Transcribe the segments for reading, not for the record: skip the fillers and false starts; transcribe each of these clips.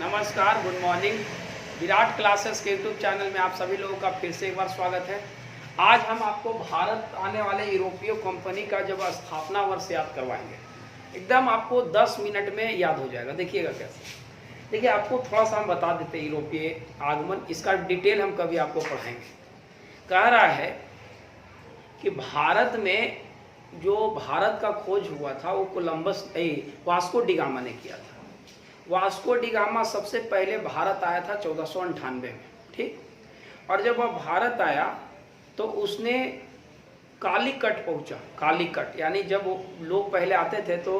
नमस्कार, good morning. Virat classes के YouTube channel में आप सभी लोगों का फिर से एक बार स्वागत है। आज हम आपको भारत आने वाले यूरोपीय कंपनी का जब स्थापना वर्ष याद करवाएंगे। एकदम आपको 10 मिनट में याद हो जाएगा। देखिएगा कैसे। देखिए, आपको थोड़ा सा हम बता देते हैं यूरोपीय आगमन, इसका डिटेल हम कभी आपको पढ़ाएंगे। कह रहा है कि भारत में जो भारत का खोज हुआ था वो कोलंबस वास्को डी गामा ने किया था। वास्को डी गामा सबसे पहले भारत आया था 1498 में, ठीक। और जब वह भारत आया तो उसने कालीकट पहुंचा। कालीकट यानी जब लोग पहले आते थे तो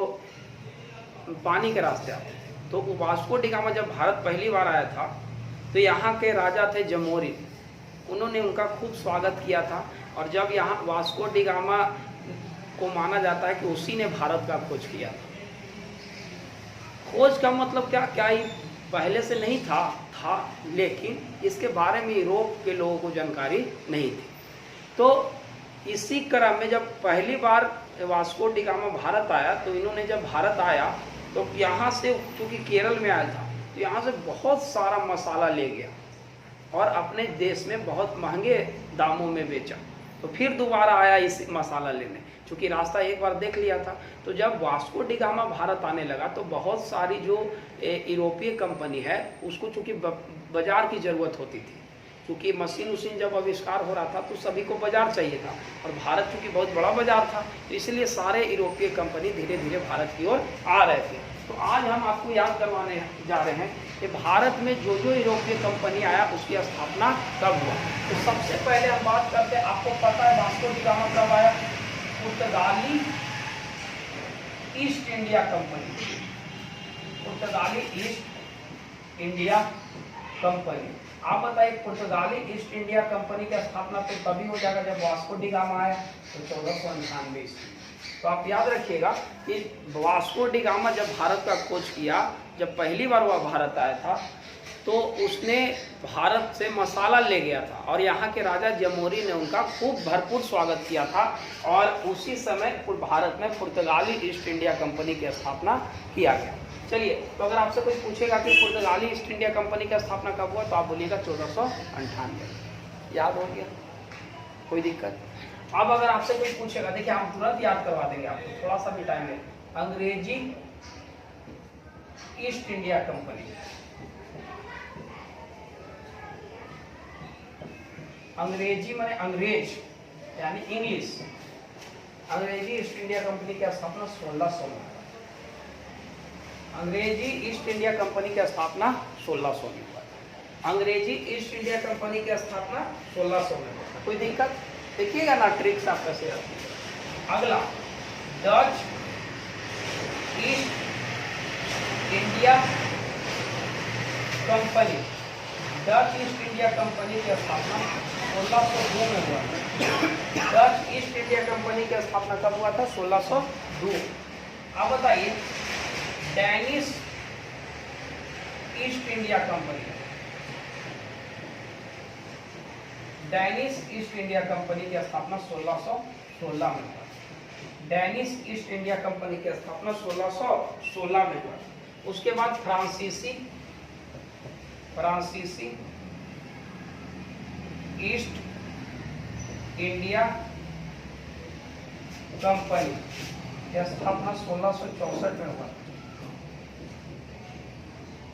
पानी के रास्ते आते थे, तो वास्को डी गामा जब भारत पहली बार आया था तो यहाँ के राजा थे जमोरी, उन्होंने उनका खूब स्वागत किया था। और जब यहाँ वास्को डी गामा को माना जाता है कि उसी ने भारत का खोज किया था। खोज का मतलब क्या ही पहले से नहीं था, लेकिन इसके बारे में यूरोप के लोगों को जानकारी नहीं थी। तो इसी क्रम में जब पहली बार वास्को डी गामा भारत आया तो इन्होंने जब भारत आया तो यहाँ से, चूँकि केरल में आया था, तो यहाँ से बहुत सारा मसाला ले गया और अपने देश में बहुत महंगे दामों में बेचा। तो फिर दोबारा आया इस मसाला लेने, चूँकि रास्ता एक बार देख लिया था। तो जब वास्को डी गामा भारत आने लगा तो बहुत सारी जो यूरोपीय कंपनी है उसको चूँकि बाजार की ज़रूरत होती थी, क्योंकि मशीन जब आविष्कार हो रहा था तो सभी को बाजार चाहिए था, और भारत चूँकि बहुत बड़ा बाजार था तो इसलिए सारे यूरोपीय कंपनी धीरे धीरे भारत की ओर आ रहे थे। तो आज हम आपको याद करवाने जा रहे हैं कि भारत में जो जो यूरोपीय कंपनी आया उसकी स्थापना कब हुआ। तो सबसे पहले हम बात करते हैं, आपको पता है वास्को डी गामा कब आया? पुर्तगाली ईस्ट इंडिया कंपनी, पुर्तगाली ईस्ट इंडिया कंपनी। आप बताइए, पुर्तगाली ईस्ट इंडिया कंपनी की स्थापना तो तभी हो जाएगा जब वास्को डी गामा आया, तो 1498 ईस्वी। तो आप याद रखिएगा कि वास्को डी गामा जब भारत का खोज किया, जब पहली बार वह भारत आया था तो उसने भारत से मसाला ले गया था और यहाँ के राजा जमोरी ने उनका खूब भरपूर स्वागत किया था। और उसी समय भारत में पुर्तगाली ईस्ट इंडिया कंपनी की स्थापना किया गया। चलिए, तो अगर आपसे कोई पूछेगा कि पुर्तगाली ईस्ट इंडिया कंपनी की स्थापना कब हुआ तो आप बोलिएगा 1498। याद हो गया? कोई दिक्कत? अब अगर आपसे कोई पूछेगा, देखिए हम तुरंत याद करवा देंगे आपको, थोड़ा सा भी टाइम है। अंग्रेजी ईस्ट इंडिया कंपनी, अंग्रेजी माने अंग्रेज यानी इंग्लिश। अंग्रेजी ईस्ट इंडिया कंपनी की स्थापना 1600 में। अंग्रेजी ईस्ट इंडिया कंपनी की स्थापना 1600 में हुआ। अंग्रेजी ईस्ट इंडिया कंपनी की स्थापना 1600 में हुआ। कोई दिक्कत? देखिएगा ना ट्रिक्स आप कैसे आती है। अगला, Dutch East India Company, Dutch East India company की स्थापना 1602 में हुआ। डच ईस्ट इंडिया कंपनी की स्थापना कब हुआ था? 1602। अब बताइए, Danish East India Company, Danish East India company की स्थापना 1616 में हुआ। डेनिश ईस्ट इंडिया कंपनी की स्थापना 1616 में हुआ। उसके बाद फ्रांसीसी ईस्ट इंडिया कंपनी की स्थापना 1664 में हुआ।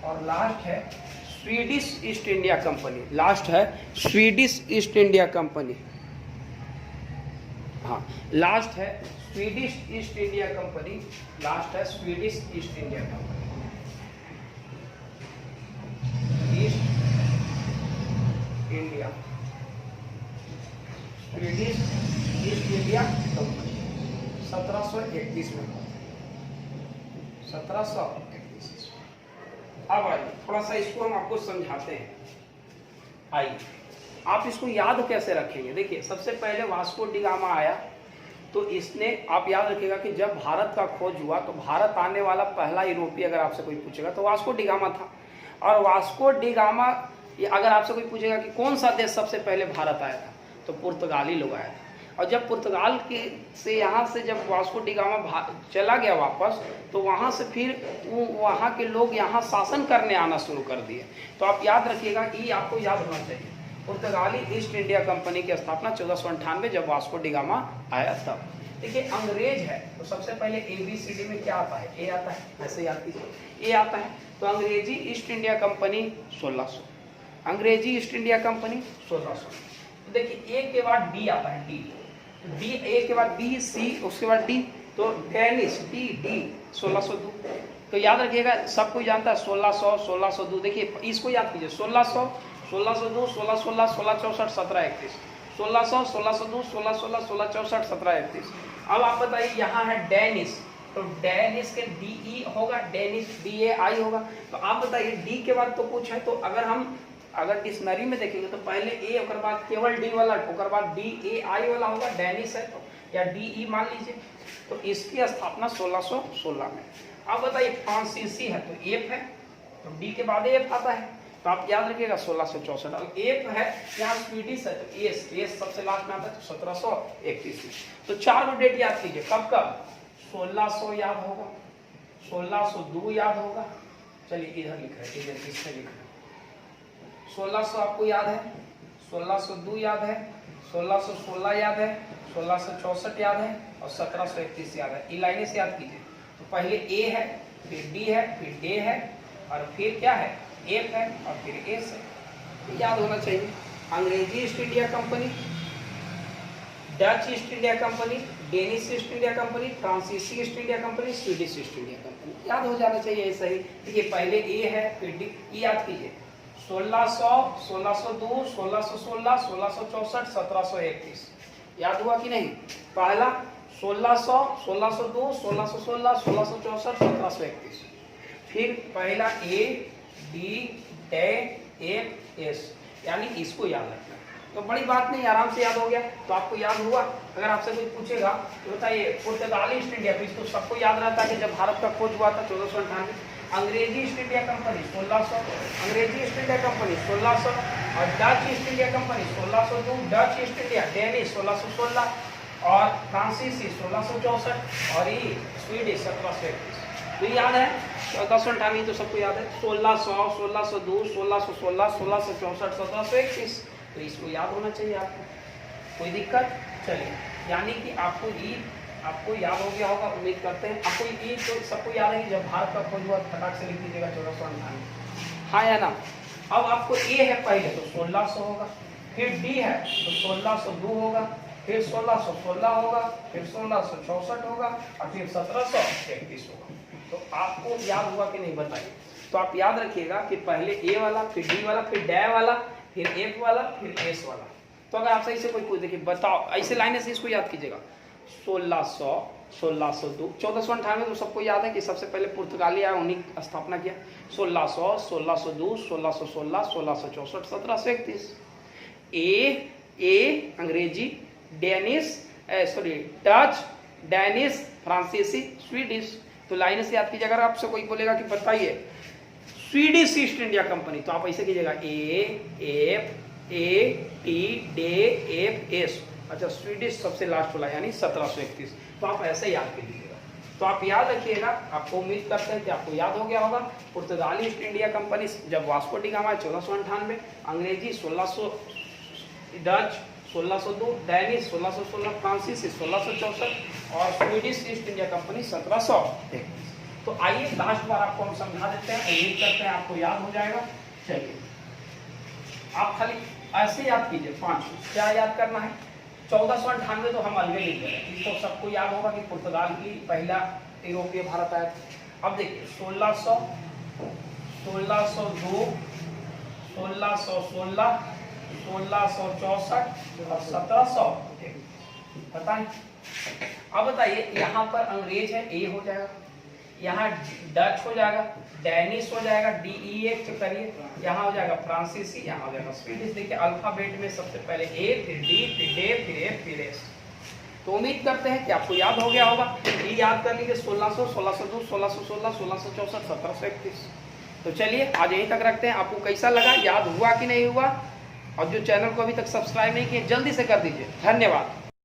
और लास्ट है Swedish East India Company, last है स्वीडिश ईस्ट इंडिया कंपनी। हाँ, लास्ट है Swedish East India Company, last है Swedish East India Company, East India, Swedish East India Company 1731 में, 1731। अब आइए थोड़ा सा इसको हम आपको समझाते हैं। आइए, आप इसको याद कैसे रखेंगे? देखिए, सबसे पहले वास्को डी गामा आया तो इसने, आप याद रखिएगा कि जब भारत का खोज हुआ तो भारत आने वाला पहला यूरोपीय अगर आपसे कोई पूछेगा तो वास्को डी गामा था। और वास्को डी गामा, अगर आपसे कोई पूछेगा कि कौन सा देश सबसे पहले भारत आया था तो पुर्तगाली लोग आया था। और जब पुर्तगाल के से यहाँ से जब वास्को डी गामा चला गया वापस, तो वहाँ से फिर वहाँ के लोग यहाँ शासन करने आना शुरू कर दिए। तो आप याद रखिएगा, ये आपको याद होना चाहिए, पुर्तगाली ईस्ट इंडिया कंपनी की स्थापना 1498 जब वास्को डी गामा आया तब। देखिए अंग्रेज है तो सबसे पहले ABCD में क्या आता है, ए आता है, ऐसे याद कीजिए, ए आता है। तो अंग्रेजी ईस्ट इंडिया कंपनी 1600, अंग्रेजी ईस्ट इंडिया कंपनी 1600। तो देखिए ए के बाद डी आता है, डी ए के बाद बी सी, उसके बाद डी, तो डेनिश डी 1602। तो याद रखिएगा, सब कोई जानता है 1600 1602। देखिए इसको याद कीजिए, 1600 1602 1616 1664 1731, 1600 1602 1616 1664 1731। अब आप बताइए यहाँ है डेनिश, तो डेनिश के DE होगा, डेनिश DAI होगा। तो आप बताइए डी के बाद तो कुछ है, तो अगर डिक्शनरी में देखेंगे तो पहले ए, और बाद केवल डी वाला, और बाद DAI वाला होगा, डेनिश है तो, या DE मान लीजिए। तो इसकी स्थापना 1616 में। अब बताइए फ्रांसीसी है तो एफ है, तो डी के बाद एफ आता है, तो आप याद रखिएगा 1664। अब एफ है, यहाँ स्वीडिश है तो एस सबसे लास्ट में आता है, तो 1731। तो 4 गो डेट याद कीजिए, कब 1600 याद होगा, 1602 याद होगा। चलिए इधर लिख रहे हैं, इधर इसमें लिख रहे हैं, 1600 आपको याद है, 1602 याद है, 1616 याद है, 1664 याद है, और 1731 याद है। ये लाइनें से याद कीजिए। तो पहले ए है, फिर डी है, फिर डे है, और फिर क्या है, एफ है, और फिर एस है। याद होना चाहिए। अंग्रेजी East India Company, Dutch East India Company, Danish East India Company, फ्रांसीसी East India Company, Swedish East India Company, याद हो जाना चाहिए ऐसा ही। देखिए पहले ए है, फिर डी, याद कीजिए 1600 1602 1616 1664 1731। याद हुआ कि नहीं? पहला 1600 1602 1616 1664 1731। फिर पहला A D day F S, यानी इसको याद रखना। तो बड़ी बात नहीं, आराम से याद हो गया। तो आपको याद हुआ। अगर आपसे कोई पूछेगा तो बताइए पुर्तगाली ईस्ट इंडिया, तो सबको याद रहता है कि जब भारत का खोज हुआ था 1498। अंग्रेजी ईस्ट इंडिया कंपनी 1600, अंग्रेजी ईस्ट इंडिया कंपनी 1600, और Dutch East India company 1602, Dutch East India Danish 1616, और फ्रांसीसी 1664, और ये स्वीडिश 1731। तो याद है 1498, तो सबको याद है। 1600 1602 1616 1664 1731, तो इसको याद होना चाहिए आपको। कोई दिक्कत? चलिए, यानी कि आपको याद हो गया होगा, उम्मीद करते हैं। आपको ये तो सबको याद है कि जब भारत का खोज हुआ, फटाक से लिख दीजिएगा 1498, हाँ या ना। अब आपको ए है पहले, तो 1600 होगा, फिर डी है तो 1602 होगा, फिर 1616 होगा, फिर 1664 होगा, और फिर 1731 होगा। तो आपको याद हुआ कि नहीं बताइए। तो आप याद रखिएगा कि पहले ए वाला, फिर डी वाला, फिर डै वाला, फिर एफ वाला, फिर एस वाला। तो अगर आपसे इसे कोई पूछ देखिए बताओ, ऐसे लाइनें से इसको याद कीजिएगा। 1600 1602 1498, तो सबको याद है कि सबसे पहले पुर्तगाली आया, उन्हीं स्थापना किया। 1600 1602 1616 1664 1731। ए अंग्रेजी, डेनिश डच, डेनिश, फ्रांसीसी, स्वीडिश। तो लाइन से याद कीजिए। अगर आपसे कोई बोलेगा कि बताइए स्वीडिश ईस्ट इंडिया कंपनी, तो आप ऐसे कीजिएगा A T day F S. अच्छा, स्वीडिश सबसे लास्ट वाला यानी 1731। तो आप ऐसे याद कर लीजिएगा। तो आप याद रखिएगा। आपको उम्मीद करते हैं कि आपको याद हो गया होगा। पुर्तगाली ईस्ट इंडिया कंपनी जब वास्को डी गामा 1498, अंग्रेजी 1600, डच 1602, डेनिश 1616, फ्रांसीसी 1664, और स्वीडिश ईस्ट इंडिया कंपनी 1731। तो आइए लास्ट बार आपको हम समझा देते हैं, उम्मीद करते हैं आपको याद हो जाएगा। चलिए, आप खाली ऐसे याद कीजिए। 5 क्या याद करना है? 1498 तो हम अलग लिख रहे हैं, इसको सबको याद होगा कि पुर्तगाल की पहला यूरोपीय भारत आया था। अब देखिए 1600, 1602, 1616, 1664 और 1701। पता है? अब बताइए, यहाँ पर अंग्रेज है, ए हो जाएगा, यहाँ डच हो जाएगा, डेनिश हो जाएगा, DEF चेक करिए, यहाँ हो जाएगा फ्रांसीसी, यहाँ हो जाएगा स्वीडिश। देखिए अल्फाबेट में सबसे पहले ए, फिर डी, फिर डे, फिर एफ, फिर एस। तो उम्मीद करते हैं कि आपको याद हो गया होगा। डी याद कर लीजिए 1600, 1602, 1616, 1664, 1731। तो चलिए आज यहीं तक रखते हैं। आपको कैसा लगा, याद हुआ कि नहीं हुआ? और जो चैनल को अभी तक सब्सक्राइब नहीं किए जल्दी से कर दीजिए। धन्यवाद।